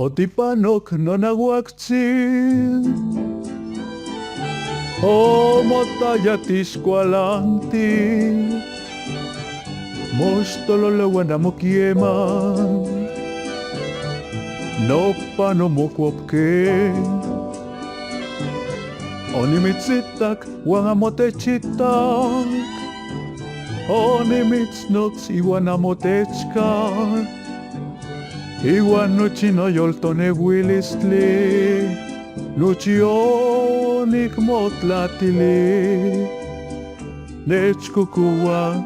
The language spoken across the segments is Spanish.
Otipanok nonawaktzin Omotayatixkualanti Moxtololeuanamoquieman Nopanomocuopque Onimitzitak Wanamotechitak Onimitznotz Iwanamotechkar Iwan nuchino yoltonewilistli Luchionik motlatili Nechkukua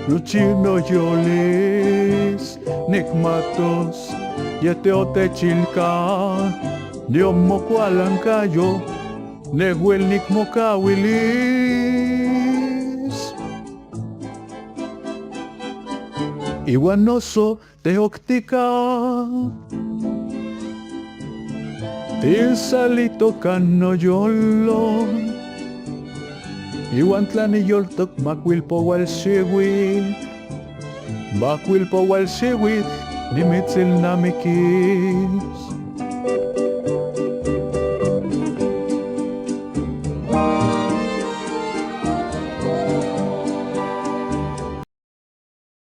Luchino yolis Nikmatos Yeteotechilka Niomokualankayo Nehuel nikmokawilis Iwan oso teoctica Tilsalito cano yolo Iwan tlani yoltok macuilpo walxiwit Macuilpo walxiwit Nimitzil namikis